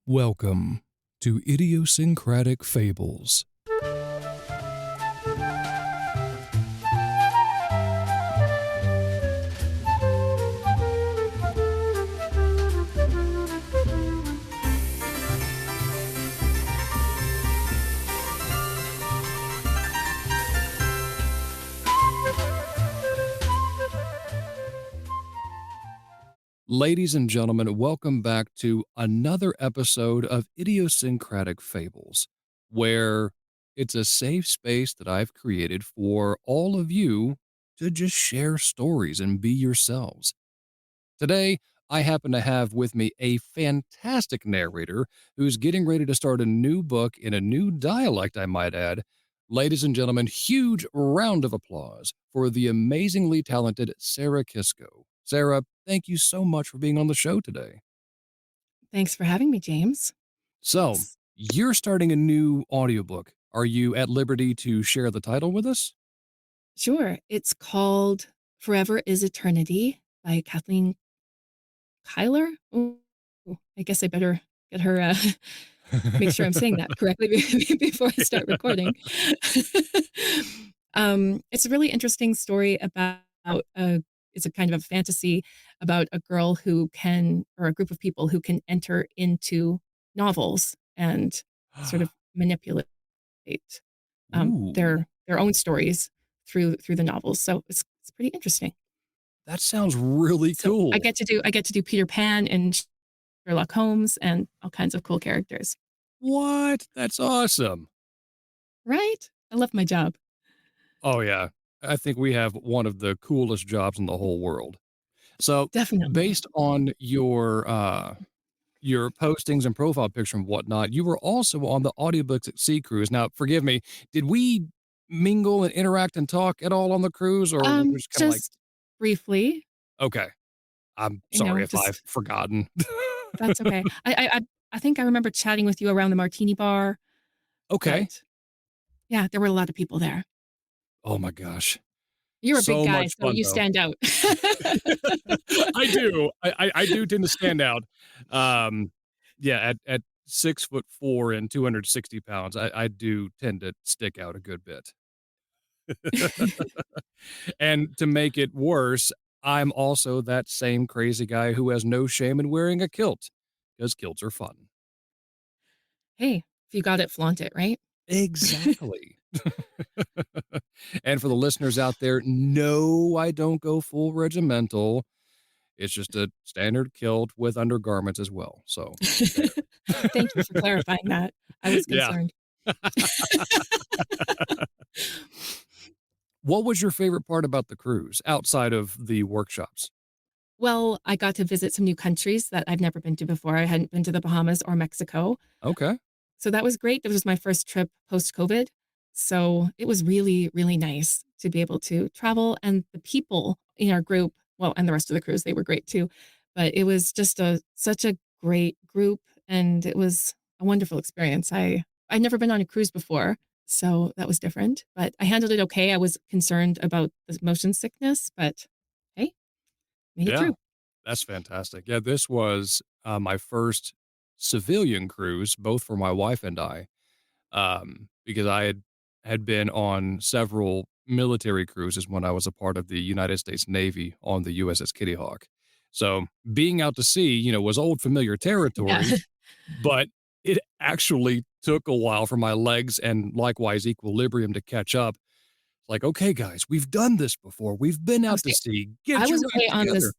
Welcome to Idiosyncratic Fables. Ladies and gentlemen, welcome back to another episode of Idiosyncratic Fables, where it's a safe space that I've created for all of you to just share stories and be yourselves. Today, I happen to have with me a fantastic narrator who's getting ready to start a new book in a new dialect, I might add. Ladies and gentlemen, huge round of applause for the amazingly talented Sarah Kisco. Sarah, thank you so much for being on the show today. Thanks for having me, James. So, It's you're starting a new audiobook. Are you at liberty to share the title with us? sure. It's called Forever is Eternity by Kathleen Kyler. Ooh, I guess I better get her make sure I'm saying that correctly before I start recording. It's a really interesting story about a it's a kind of a fantasy about a girl who can, or a group of people who can enter into novels and sort of manipulate Ooh, their own stories through the novels. So it's pretty interesting. that sounds really So cool. I get to do Peter Pan and Sherlock Holmes and all kinds of cool characters. What? That's awesome. Right? I love my job. Oh, yeah. I think we have one of the coolest jobs in the whole world. So, Definitely. based on your postings and profile picture and whatnot, you were also on the Audiobooks at Sea Cruise. Now, forgive me, did we mingle and interact and talk at all on the cruise, or we just kinda like, Just briefly, "Okay, I'm sorry if I've just forgotten." that's okay. I think I remember chatting with you around the martini bar, Okay. but yeah, there were a lot of people there. Oh my gosh. You're a big So guy, much so fun, you though. stand out. I do. I do tend to stand out. Um, yeah, at 6'4" and 260 pounds, I do tend to stick out a good bit. And to make it worse, I'm also that same crazy guy who has no shame in wearing a kilt, because kilts are fun. Hey, if you got it, flaunt it, right? Exactly. And for the listeners out there, no, I don't go full regimental. It's just a standard kilt with undergarments as well, so there. Thank you for clarifying that. I was Yeah. concerned. What was your favorite part about the cruise, outside of the workshops? Well, I got to visit some new countries that I've never been to before. I hadn't been to the Bahamas or Mexico. Okay. So that was great. This was my first trip post-COVID. So it was really, really nice to be able to travel. And the people in our group, well, and the rest of the cruise, they were great too. But it was just such a great group, and it was a wonderful experience. I'd never been on a cruise before, so that was different. But I handled it okay. I was concerned about the motion sickness, but hey, made it Yeah, through. that's fantastic. Yeah, this was, my first civilian cruise, both for my wife and I, because I had been on several military cruises when I was a part of the United States Navy on the USS Kitty Hawk. So, being out to sea, was old familiar Yeah. territory, but it actually took a while for my legs and likewise equilibrium to catch up. Like, "Okay, guys, we've done this before. We've been Oh, out to see, sea. I Get your was life okay on together." this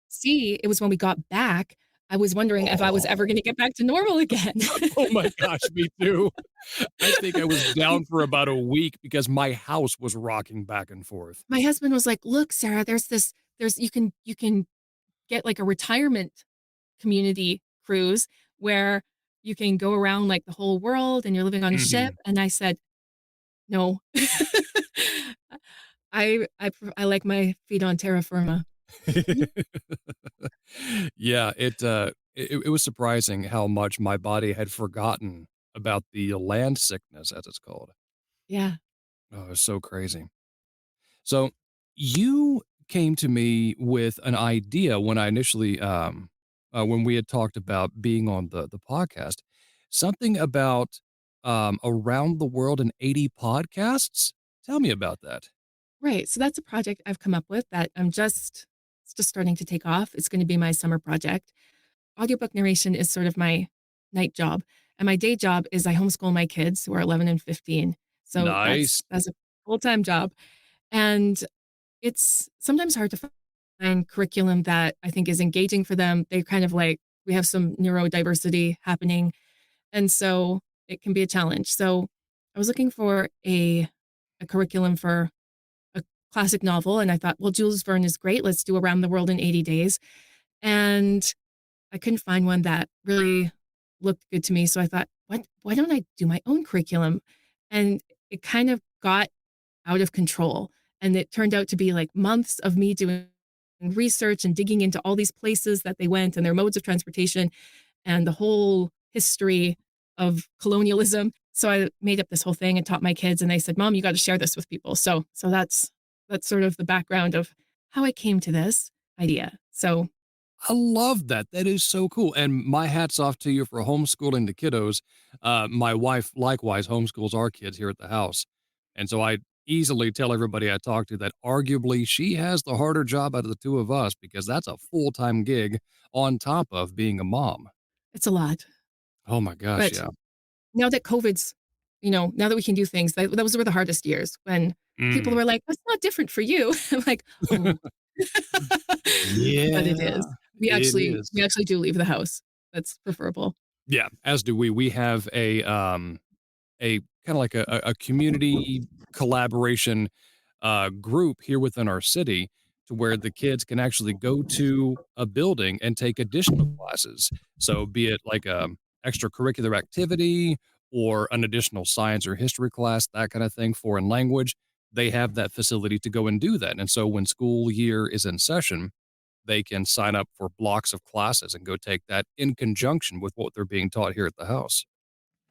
sea. It was when we got back, I was wondering if I was ever Oh. gonna get back to normal again. Oh my gosh, me too. I think I was down for about a week because my house was rocking back and forth. My husband was like, "Look, Sarah, there's you can get, like, a retirement community cruise where you can go around, like, the whole world and you're living on a ship," Mhm. and I said, "No." I like my feet on terra firma. Mhm. Yeah, it was surprising how much my body had forgotten about the land sickness, as it's called. Yeah. Oh, it's so crazy. So, you came to me with an idea when I initially, when we had talked about being on the podcast, something about around the world in 80 podcasts. Tell me about that. Right, so that's a project I've come up with that it's just starting to take off. It's gonna be my summer project. Audiobook narration is sort of my night job, and my day job is I homeschool my kids who are 11 and 15. So Nice. that's a full-time job, and it's sometimes hard to find curriculum that I think is engaging for them. They kind of like we have some neurodiversity happening, and so it can be a challenge. So I was looking for a curriculum for a classic novel, and I thought, well, Jules Verne is great. Let's do Around the World in 80 Days. And I couldn't find one that really looked good to me. So I thought, why don't I do my own curriculum? And it kind of got out of control. And it turned out to be like months of me doing research and digging into all these places that they went and their modes of transportation and the whole history of colonialism. So I made up this whole thing and taught my kids and they said, "Mom, you got to share this with people." So that's sort of the background of how I came to this idea. So I love that. That is so cool. And my hat's off to you for homeschooling the kiddos. My wife likewise homeschools our kids here at the house. And so I easily tell everybody I talk to that arguably she has the harder job out of the two of us because that's a full-time gig on top of being a mom. it's a lot. Oh my gosh, But yeah. now that COVID's, now that we can do things, those were the hardest years when people Mm. were like, "That's not different for you." I'm like, "Oh." But it Yeah, is. We it actually is. we actually do leave the house. That's preferable. Yeah, as do we. We have a kinda like a community collaboration, group here within our city to where the kids can actually go to a building and take additional classes. So be it like a extracurricular activity or an additional science or history class, that kinda thing, foreign language, they have that facility to go and do that, and so when school year is in session, they can sign up for blocks of classes and go take that in conjunction with what they're being taught here at the house.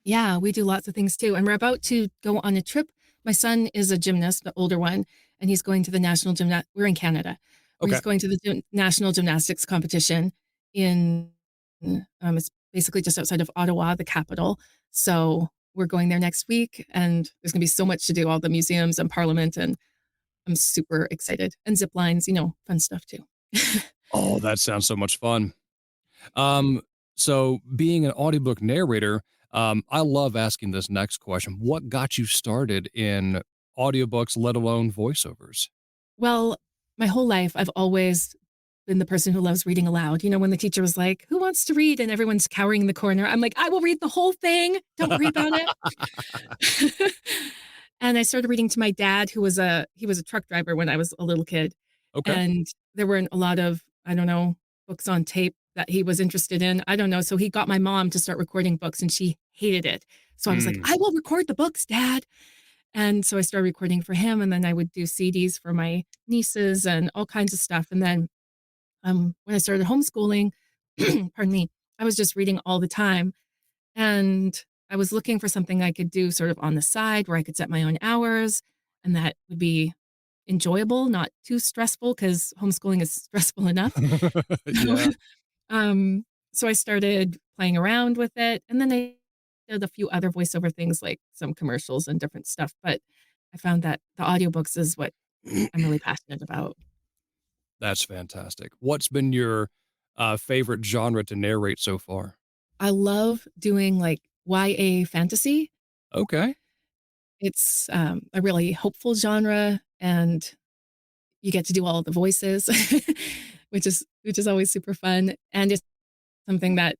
Yeah, we do lots of things too, and we're about to go on a trip. My son is a gymnast, the older one, and he's going to the we're in Canada, where Okay. he's going to the national gymnastics competition in, it's basically just outside of Ottawa, the capital. So we're going there next week, and there's gonna be so much to do, all the museums and parliament, and I'm super excited. And zip lines, fun stuff too. Oh, that sounds so much fun. Um, so being an audiobook narrator, I love asking this next question. What got you started in audiobooks, let alone voiceovers? Well, my whole life, I've always been the person who loves reading aloud. When the teacher was like, "Who wants to read?" and everyone's cowering in the corner, I'm like, "I will read the whole thing. Don't worry about it." And I started reading to my dad, he was a truck driver when I was a little kid, Okay. and there weren't a lot of, I don't know, books on tape that he was interested in. I don't know, so he got my mom to start recording books, and she hated it. So I was like, Mm. "I will record the books, Dad." And so I started recording for him, and then I would do CDs for my nieces and all kinds of stuff. And then when I started homeschooling, pardon me, I was just reading all the time. And I was looking for something I could do sort of on the side where I could set my own hours and that would be enjoyable, not too stressful because homeschooling is stressful enough. Yeah, um, so I started playing around with it. And then I did a few other voiceover things like some commercials and different stuff. But I found that the audiobooks is what I'm really passionate about. that's fantastic. What's been your favorite genre to narrate so far? I love doing like YA fantasy. Okay. It's a really hopeful genre, and you get to do all of the voices, which is always super fun. And it's something that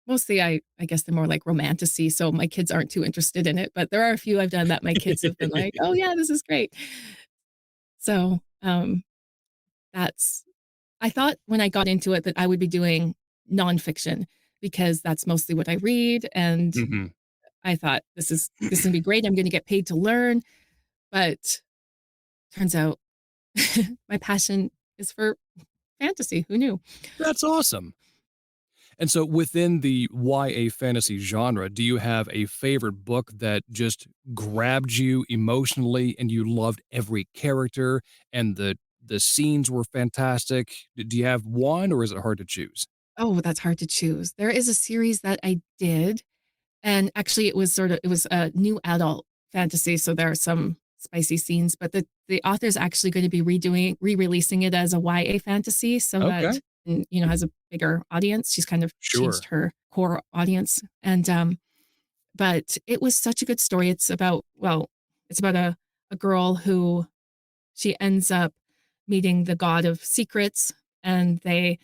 mostly I guess they're more like romantasy, so my kids aren't too interested in it. But there are a few I've done that my kids have been like, "Oh yeah, this is great." So that's I thought when I got into it that I would be doing nonfiction because that's mostly what I read, and Mhm. I thought this is gonna be great. I'm gonna get paid to learn, but turns out my passion is for fantasy. Who knew? That's awesome. And so within the YA fantasy genre, do you have a favorite book that just grabbed you emotionally and you loved every character and The scenes were fantastic. Do you have one, or is it hard to choose? Oh, that's hard to choose. There is a series that I did, and actually it was a new adult fantasy, so there are some spicy scenes, but the author's actually gonna be re-releasing it as a YA fantasy so Okay. that, has a bigger audience. She's kind of changed Sure. her core audience, and, but it was such a good story. It's about a girl who she ends up meeting the god of secrets, and they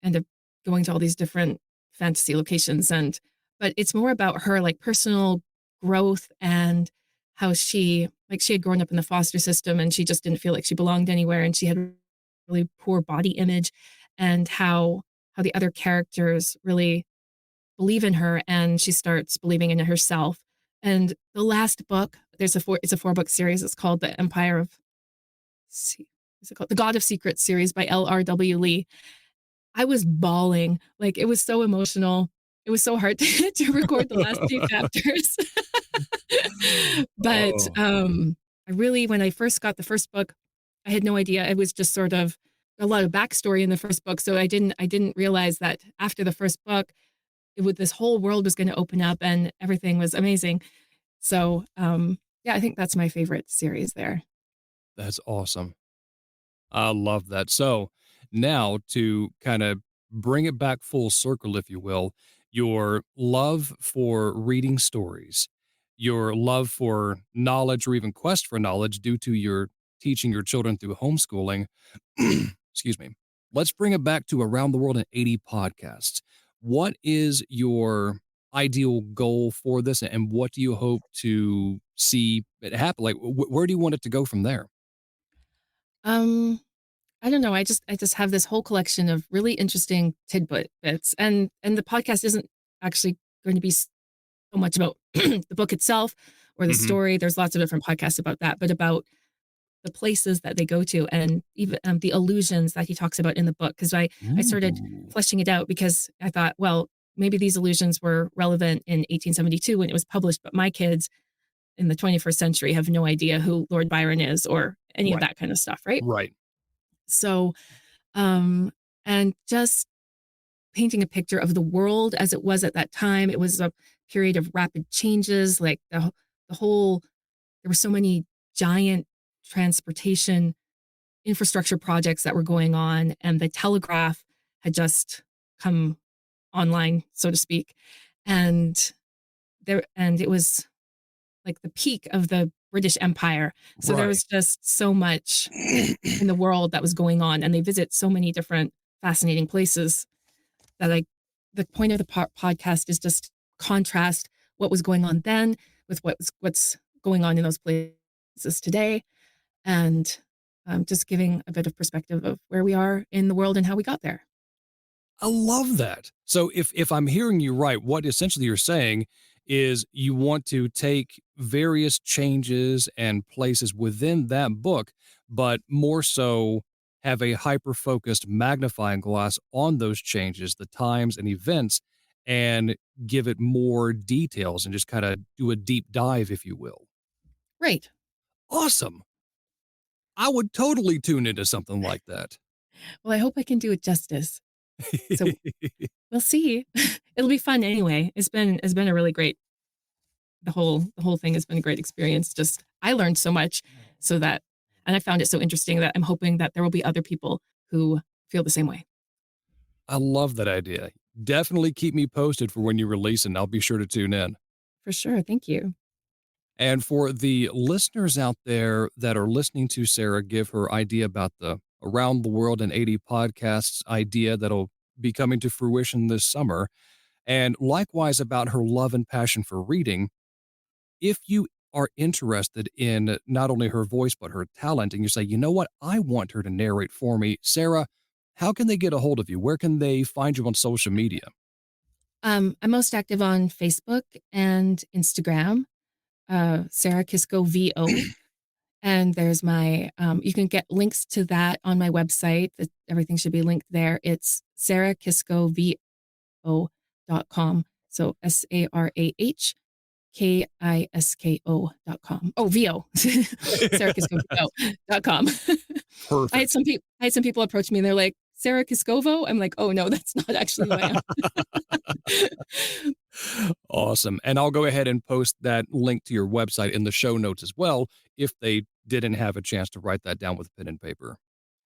end up going to all these different fantasy locations, and but it's more about her, like, personal growth and how she had grown up in the foster system, and she just didn't feel like she belonged anywhere, and she had really poor body image, and how the other characters really believe in her, and she starts believing in it herself. And the last book, it's a four-book series, it's called The Empire of Se what's it called? The God of Secrets series by L.R.W. Lee. I was bawling, like, it was so emotional. It was so hard to record the last few chapters. But, Oh, I really when I first got the first book, I had no idea. It was just sort of a lot of backstory in the first book, so I didn't realize that after the first book, it would this whole world was gonna open up and everything was amazing. So, yeah, I think that's my favorite series there. that's awesome. I love that. So now to kind of bring it back full circle, if you will, your love for reading stories, your love for knowledge or even quest for knowledge due to your teaching your children through homeschooling. Excuse me. Let's bring it back to Around the World in 80 podcasts. What is your ideal goal for this and what do you hope to see it happen? Like, where do you want it to go from there? Um, I don't know, I just have this whole collection of really interesting tidbit bits, and the podcast isn't actually going to be so much about the book itself or the Hmm. story. There's lots of different podcasts about that, but about the places that they go to and even, the illusions that he talks about in the book. Because I started Ooh. fleshing it out because I thought, well, maybe these illusions were relevant in 1872 when it was published, but my kids in the 21st century have no idea who Lord Byron is or any of Right. that kind of stuff, right? Right. So, um, and just painting a picture of the world as it was at that time. It was a period of rapid changes, like the whole there were so many giant transportation infrastructure projects that were going on, and the telegraph had just come online, so to speak. And and it was like the peak of the British Empire. So there Right. was just so much in the world that was going on, and they visit so many different fascinating places that the point of the podcast is just contrast what was going on then with what's going on in those places today, and just giving a bit of perspective of where we are in the world and how we got there. I love that. So if I'm hearing you right, what essentially you're saying is you want to take various changes and places within that book, but more so have a hyper focused magnifying glass on those changes, the times and events, and give it more details and just kind of do a deep dive, if you will. Right. Awesome. I would totally tune into something like that. Well, I hope I can do it justice. So we'll see. It'll be fun anyway. It's been a really great the whole thing has been a great experience. Just I learned so much so that and I found it so interesting that I'm hoping that there will be other people who feel the same way. I love that idea. Definitely keep me posted for when you release, and I'll be sure to tune in. For sure. Thank you. And for the listeners out there that are listening to Sarah give her idea about the Around the World in 80 podcasts idea that'll be coming to fruition this summer, and likewise about her love and passion for reading, if you are interested in not only her voice but her talent, and you say, you know what, I want her to narrate for me, Sarah, how can they get a hold of you? Where can they find you on social media? I'm most active on Facebook and Instagram, Sarah Kisco VO. And there's my, you can get links to that on my website. Everything should be linked there. It's sarahkiscovo.com. So SarahKisco KISKO.com. Oh, VO. SarahKiscovo.com. Perfect. I had some people approach me and they're like, Sarah Kiscovo? I'm like, oh no, that's not actually who I am. Awesome. And I'll go ahead and post that link to your website in the show notes as well if they didn't have a chance to write that down with pen and paper.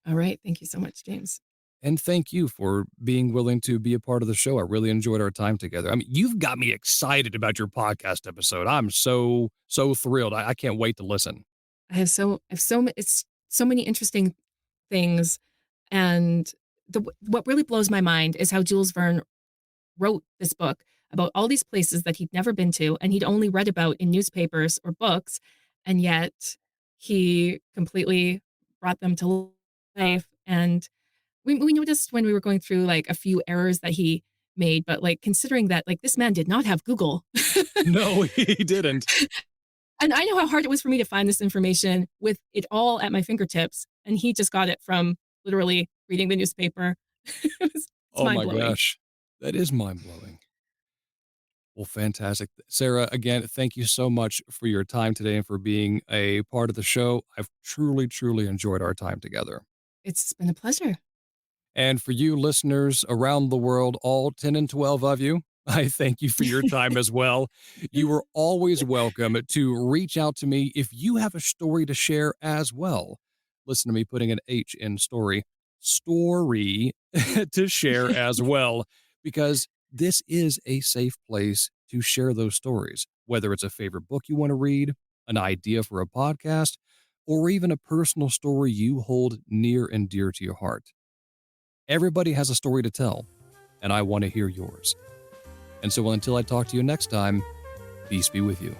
All right. Thank you so much, James. And thank you for being willing to be a part of the show. I really enjoyed our time together. I mean, you've got me excited about your podcast episode. I'm so thrilled. I can't wait to listen. It's so many interesting things. And what really blows my mind is how Jules Verne wrote this book about all these places that he'd never been to and he'd only read about in newspapers or books. And yet he completely brought them to life. And we noticed when we were going through like a few errors that he made, but like considering that like this man did not have Google. No, he didn't. And I know how hard it was for me to find this information with it all at my fingertips. And he just got it from literally reading the newspaper. It's Oh mind my blowing. gosh. That is mind blowing. Well, fantastic. Sarah, again, thank you so much for your time today and for being a part of the show. I've truly enjoyed our time together. It's been a pleasure. And for you listeners around the world, all 10 and 12 of you, I thank you for your time as well. You are always welcome to reach out to me if you have a story to share as well. Listen to me putting an H in story to share as well, because this is a safe place to share those stories, whether it's a favorite book you want to read, an idea for a podcast, or even a personal story you hold near and dear to your heart. Everybody has a story to tell, and I want to hear yours. And so until I talk to you next time, peace be with you.